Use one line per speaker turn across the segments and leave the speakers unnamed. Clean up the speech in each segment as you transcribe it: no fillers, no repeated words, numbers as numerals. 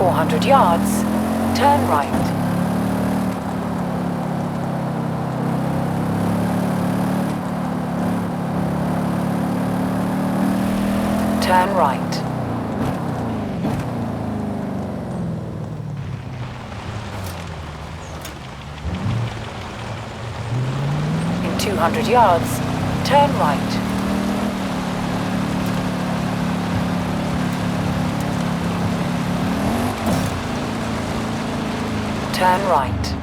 400 yards, turn right. Turn right. In 200 yards, turn right. Turn right.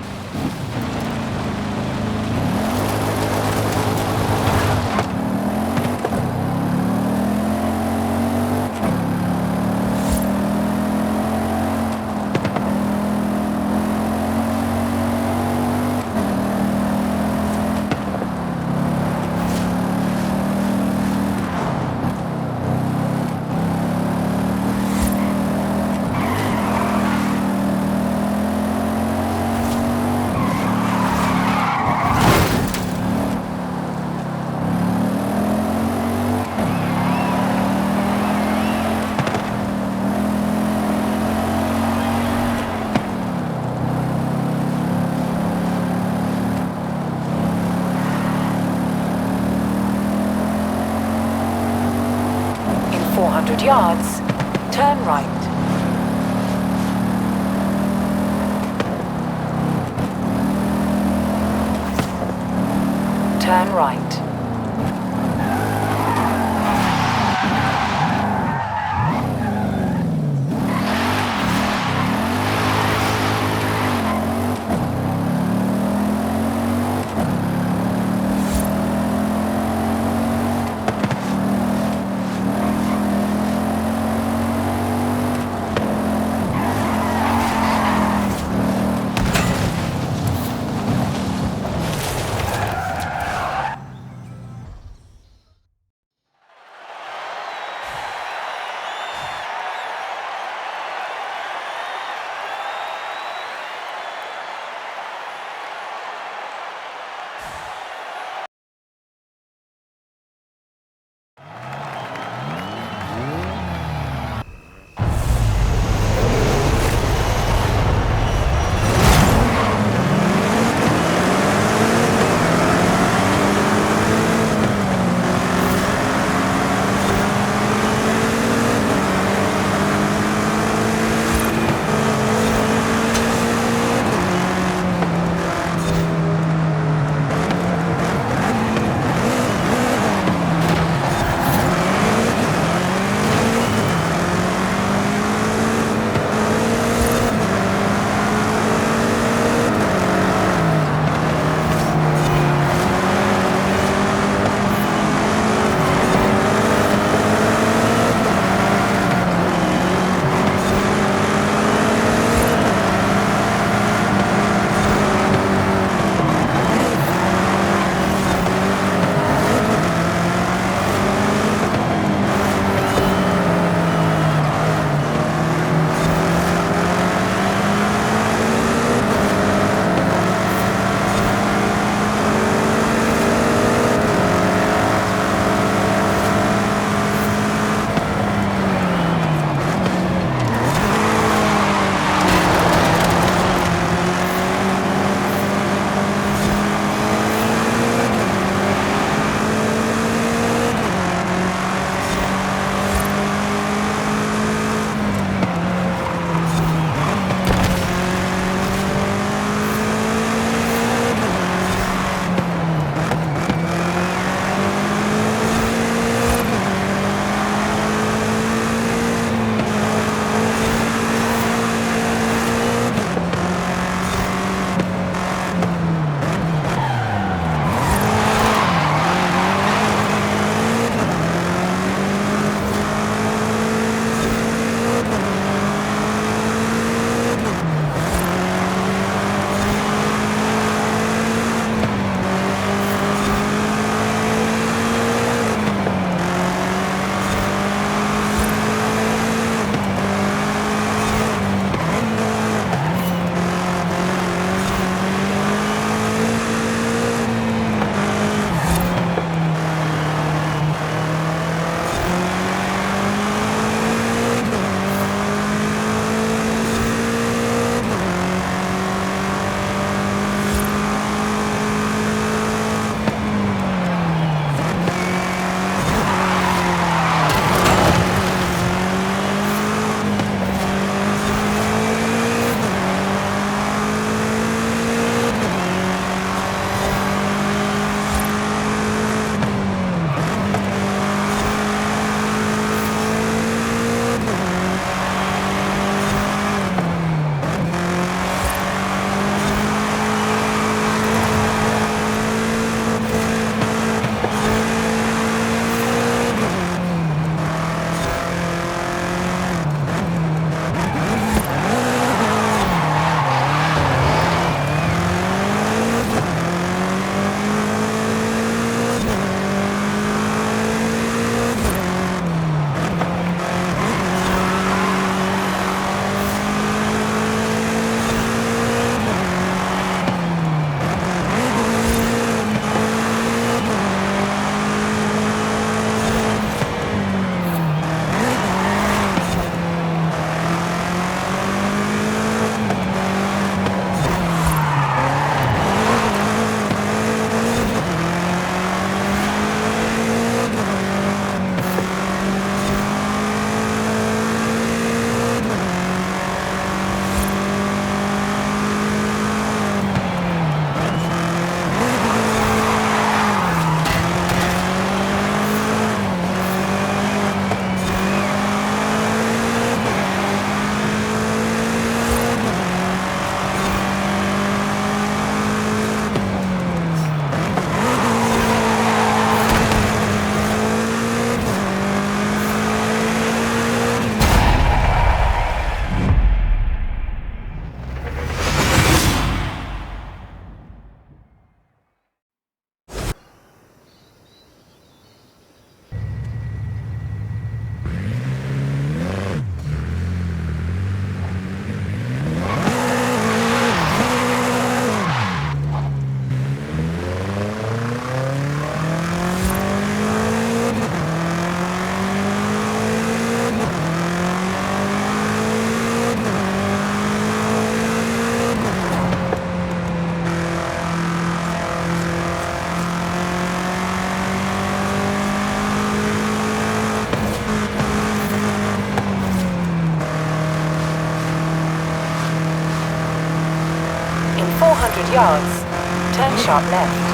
In 400 yards, turn right. Turn right. 200 yards, turn sharp left.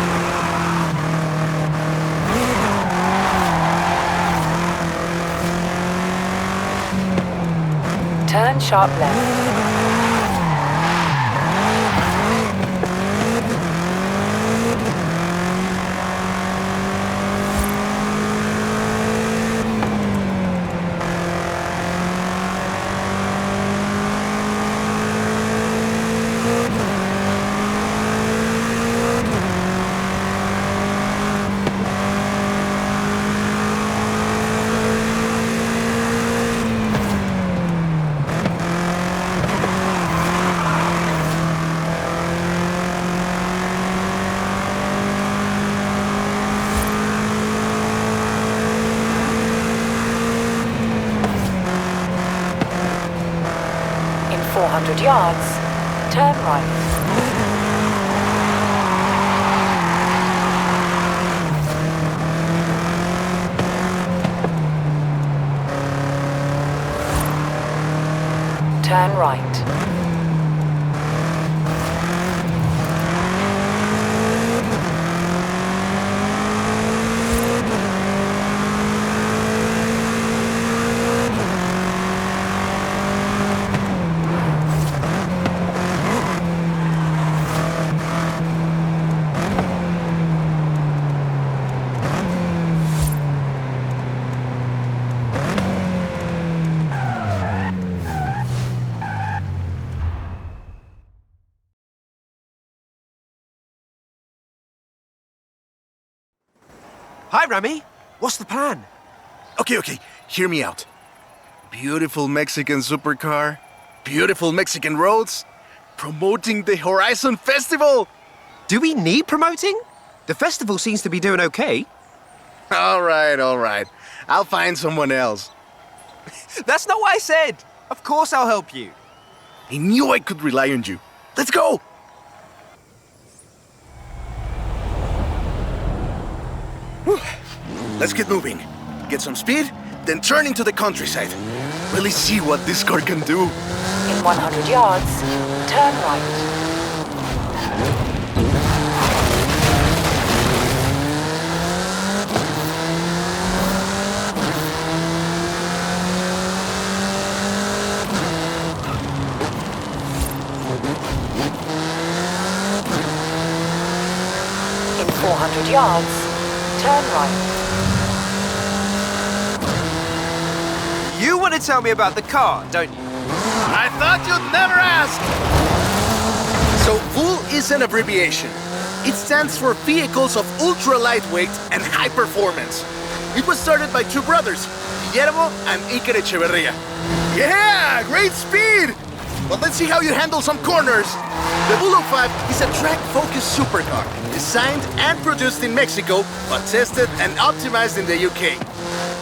Turn sharp left. In 400 yards, turn right. Turn right.
Hi, Rami. What's the plan?
Okay, hear me out. Beautiful Mexican supercar, beautiful Mexican roads, promoting the Horizon Festival!
Do we need promoting? The festival seems to be doing okay.
All right. I'll find someone else.
That's not what I said. Of course I'll help you.
I knew I could rely on you. Let's go! Whew. Let's get moving. Get some speed, then turn into the countryside. Really see what this car can do.
In 100 yards, turn right. In 400 yards, turn right.
You want to tell me about the car, don't you?
I thought you'd never ask! So VUL is an abbreviation. It stands for Vehicles of Ultra Lightweight and High Performance. It was started by two brothers, Guillermo and Iker Echeverria. Yeah, great speed! But let's see how you handle some corners. The VUL 05 is a track-focused supercar, designed and produced in Mexico, but tested and optimized in the UK.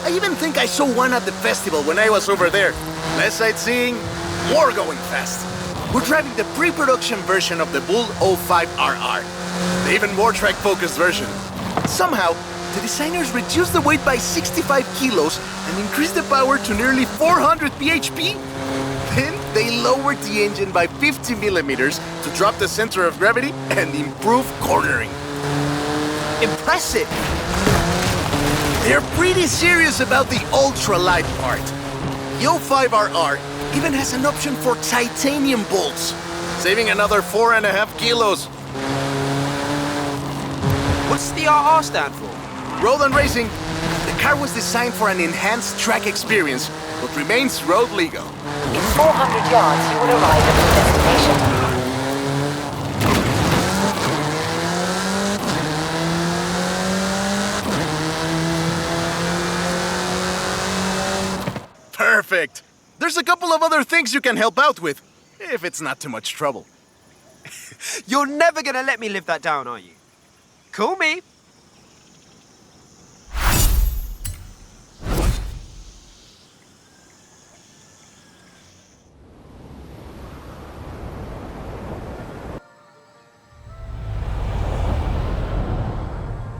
I even think I saw one at the festival when I was over there. Less sightseeing, more going fast. We're driving the pre-production version of the VUL 05RR, the even more track-focused version. Somehow, the designers reduced the weight by 65 kilos and increased the power to nearly 400 bhp. Then they lowered the engine by 50 millimeters to drop the center of gravity and improve cornering.
Impressive!
They're pretty serious about the ultralight part. The 05RR even has an option for titanium bolts, saving another 4.5 kilos.
What's the RR stand for?
Road and racing. The car was designed for an enhanced track experience, but remains road legal.
In 400 yards, you will arrive at your destination.
Perfect! There's a couple of other things you can help out with, if it's not too much trouble.
You're never gonna let me live that down, are you? Call me.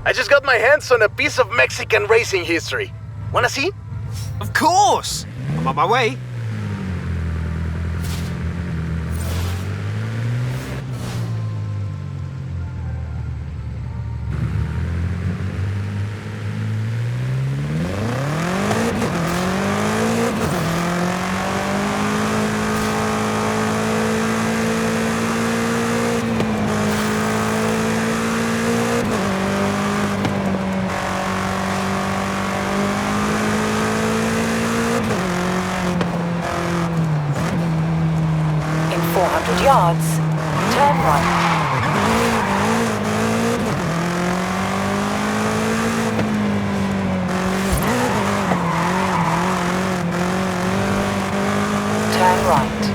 I just got my hands on a piece of Mexican racing history. Wanna see?
Of course! I'm on my way.
yards, turn right. Turn right.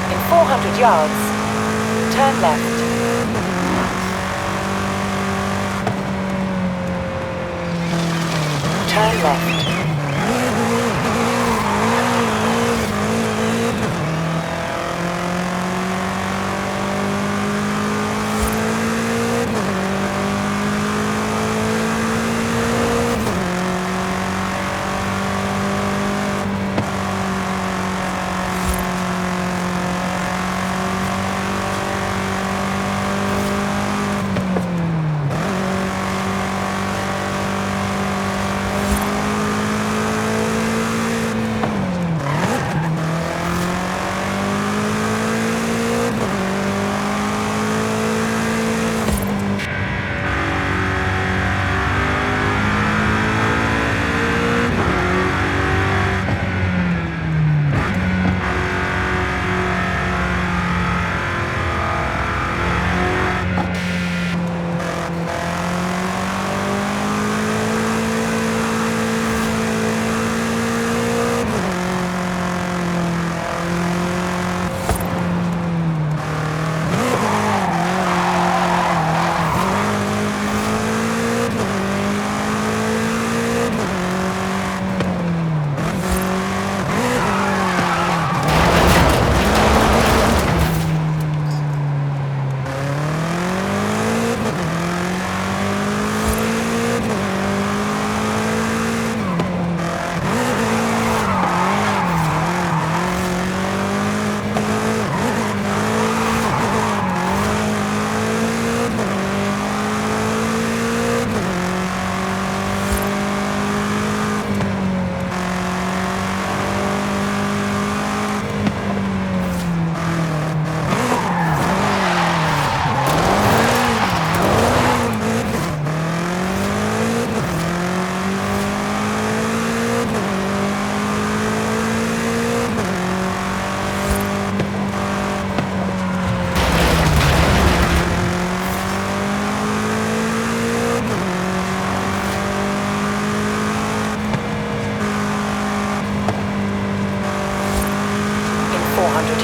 In 400 yards, turn left. Turn left.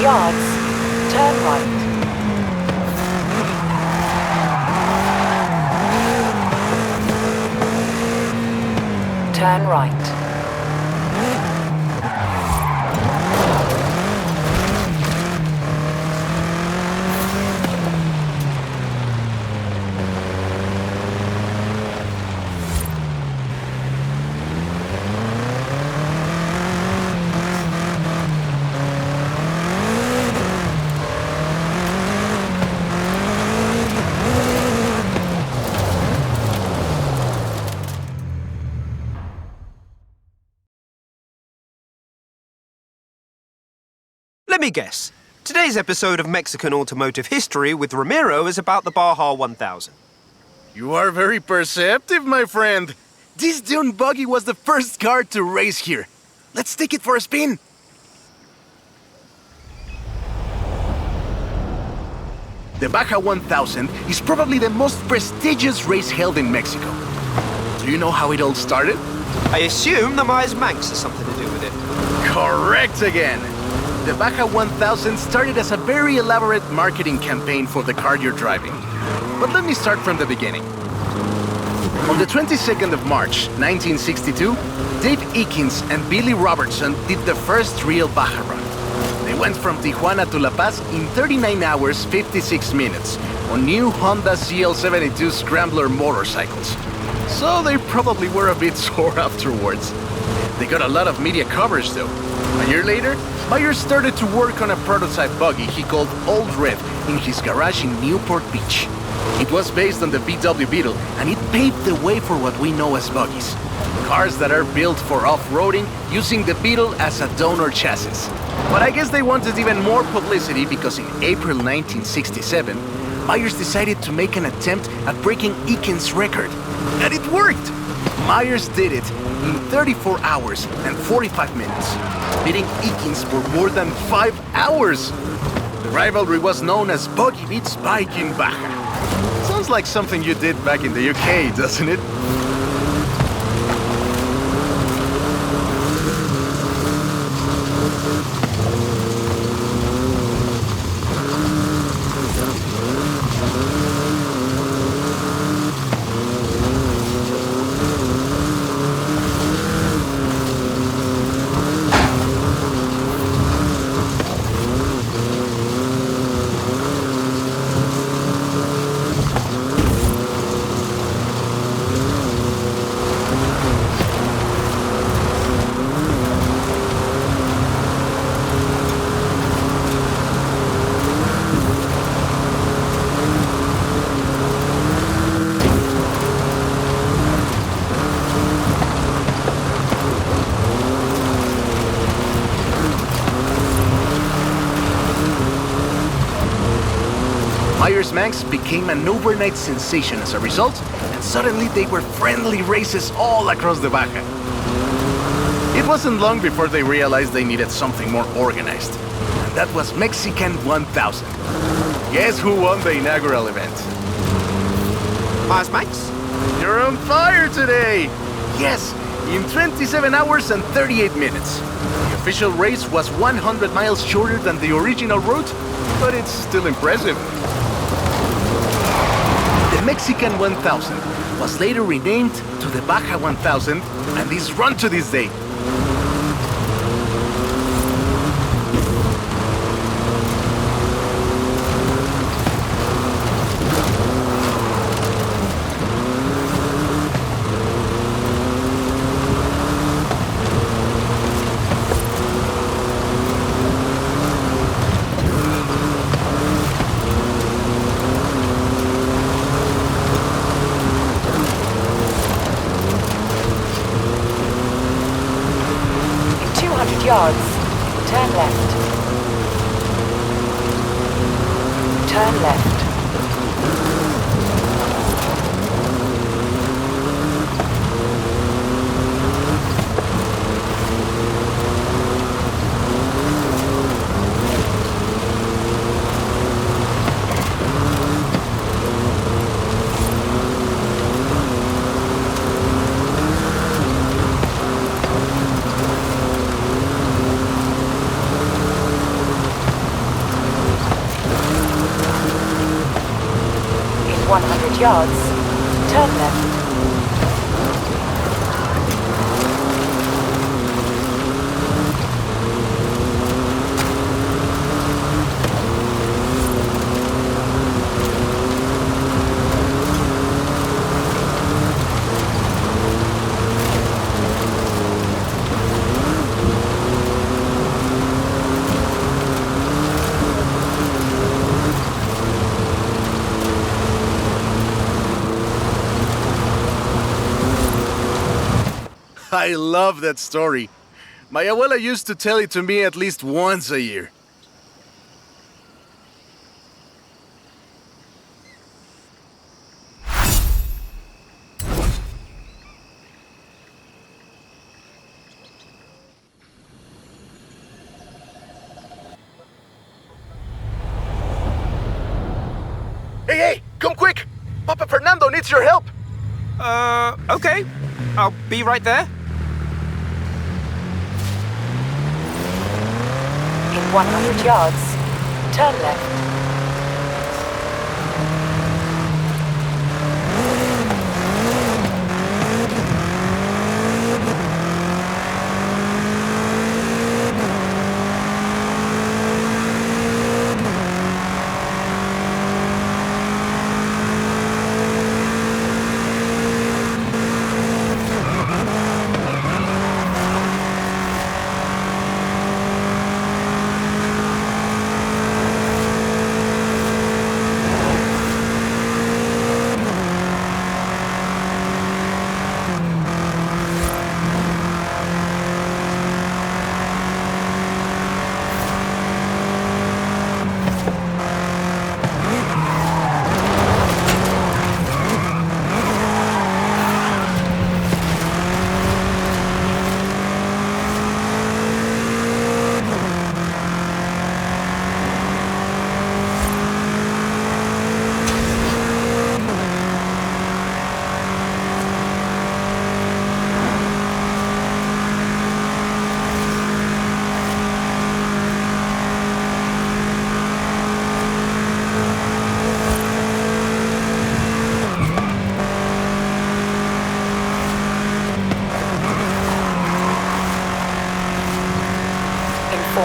Yards, turn right. Turn right.
Let me guess. Today's episode of Mexican Automotive History with Ramiro is about the Baja 1000.
You are very perceptive, my friend. This dune buggy was the first car to race here. Let's take it for a spin. The Baja 1000 is probably the most prestigious race held in Mexico. Do you know how it all started?
I assume the Myers Manx has something to do with it.
Correct again. The Baja 1000 started as a very elaborate marketing campaign for the car you're driving. But let me start from the beginning. On the 22nd of March, 1962, Dave Eakins and Billy Robertson did the first real Baja run. They went from Tijuana to La Paz in 39 hours, 56 minutes on new Honda CL72 Scrambler motorcycles. So they probably were a bit sore afterwards. They got a lot of media coverage though. A year later, Myers started to work on a prototype buggy he called Old Red in his garage in Newport Beach. It was based on the VW Beetle, and it paved the way for what we know as buggies. Cars that are built for off-roading using the Beetle as a donor chassis. But I guess they wanted even more publicity because in April 1967, Myers decided to make an attempt at breaking Eakins' record. And it worked! Myers did it in 34 hours and 45 minutes, beating Eakins for more than 5 hours. The rivalry was known as Buggy Beats Bike in Baja. Sounds like something you did back in the UK, doesn't it? Myers-Manx became an overnight sensation as a result, and suddenly they were friendly races all across the Baja. It wasn't long before they realized they needed something more organized, and that was Mexican 1000. Guess who won the inaugural event?
Myers-Manx?
You're on fire today! Yes, in 27 hours and 38 minutes. The official race was 100 miles shorter than the original route, but it's still impressive. The Mexican 1000 was later renamed to the Baja 1000 and is run to this day.
Yards, turn left. Turn left. In 100 yards, turn left.
I love that story. My abuela used to tell it to me at least once a year. Hey, come quick! Papa Fernando needs your help!
Okay. I'll be right there.
In 100 yards, turn left.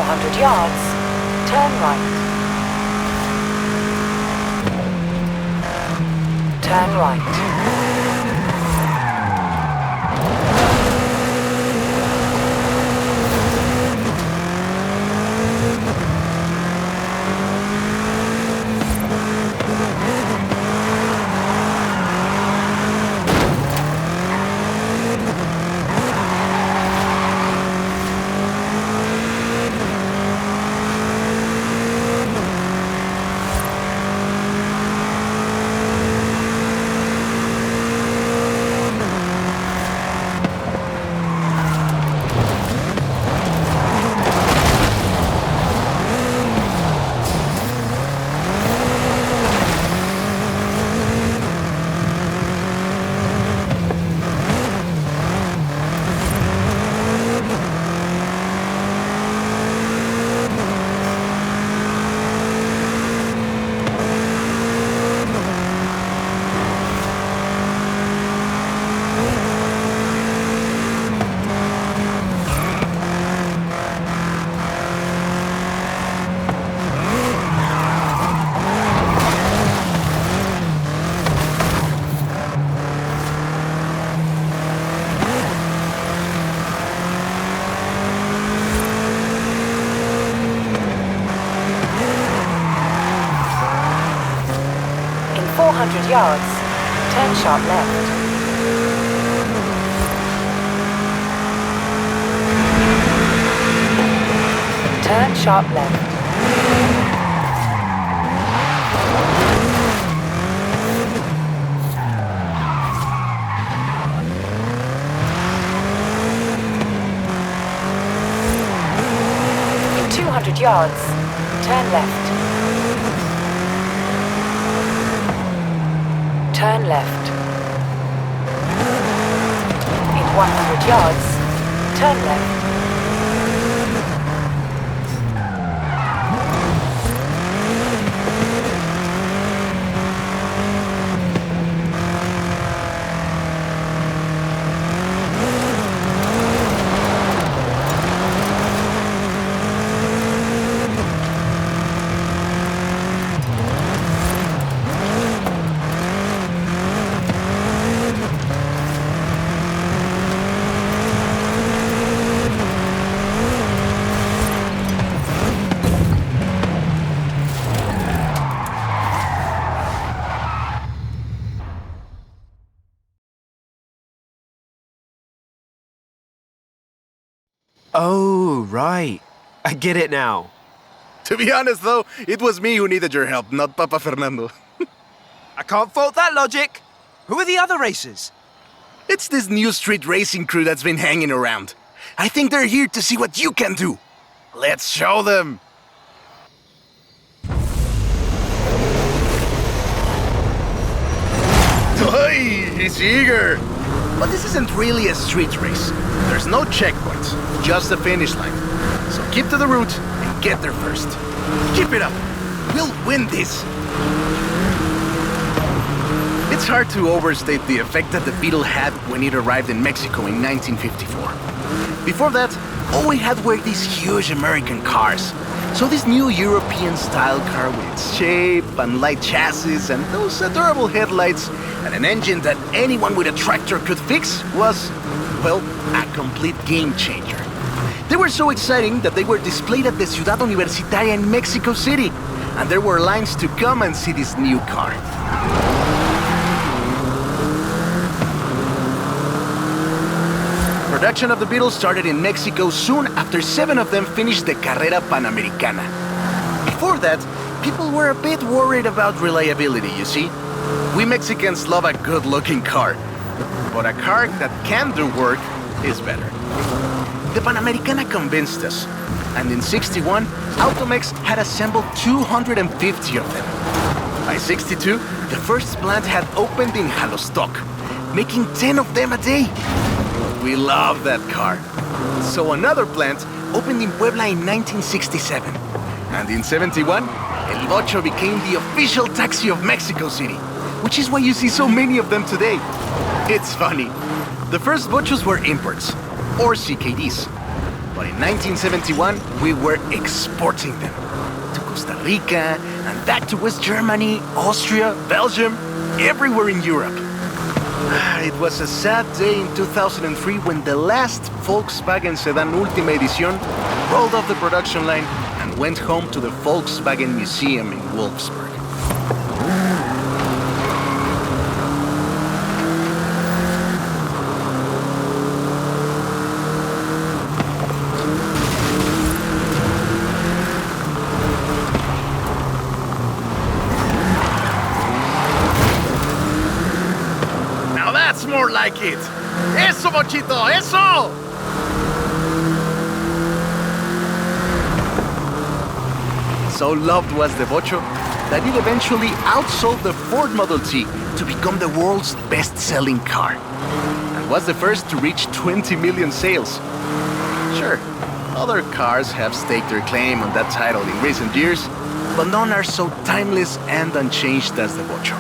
400 yards, turn right. Turn right. In 400 yards, turn sharp left. Turn sharp left. In 200 yards, turn left. Turn left. In 100 yards, turn left.
Oh, right. I get it now.
To be honest, though, it was me who needed your help, not Papa Fernando.
I can't fault that logic. Who are the other racers?
It's this new street racing crew that's been hanging around. I think they're here to see what you can do. Let's show them. Hey, he's eager. But this isn't really a street race. There's no checkpoints, just a finish line. So keep to the route and get there first. Keep it up. We'll win this. It's hard to overstate the effect that the Beetle had when it arrived in Mexico in 1954. Before that, all we had were these huge American cars. So this new European-style car with its shape and light chassis and those adorable headlights and an engine that anyone with a tractor could fix was, well, a complete game changer. They were so exciting that they were displayed at the Ciudad Universitaria in Mexico City, and there were lines to come and see this new car. Production of the Beetle started in Mexico soon after 7 of them finished the Carrera Panamericana. Before that, people were a bit worried about reliability, you see. We Mexicans love a good-looking car, but a car that can do work is better. The Panamericana convinced us, and in '61, Automex had assembled 250 of them. By '62, the first plant had opened in Jalostoc, making 10 of them a day. We love that car. So another plant opened in Puebla in 1967. And in '71, El Ocho became the official taxi of Mexico City, which is why you see so many of them today. It's funny. The first Bochos were imports, or CKDs. But in 1971, we were exporting them to Costa Rica and back to West Germany, Austria, Belgium, everywhere in Europe. It was a sad day in 2003 when the last Volkswagen sedan Última Edición rolled off the production line and went home to the Volkswagen Museum in Wolfsburg. That's more like it! Eso, Bochito, eso! So loved was the Bocho that it eventually outsold the Ford Model T to become the world's best-selling car. And was the first to reach 20 million sales. Sure, other cars have staked their claim on that title in recent years, but none are so timeless and unchanged as the Bocho.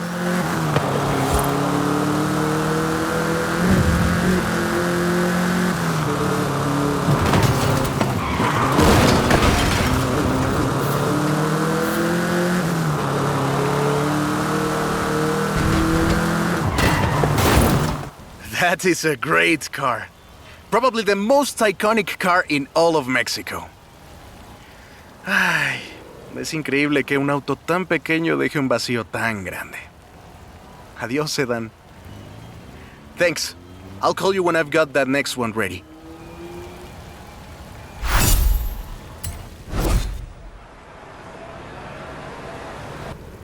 That is a great car. Probably the most iconic car in all of Mexico. Ay, es increíble que un auto tan pequeño deje un vacío tan grande. Adiós, sedan. Thanks. I'll call you when I've got that next one ready.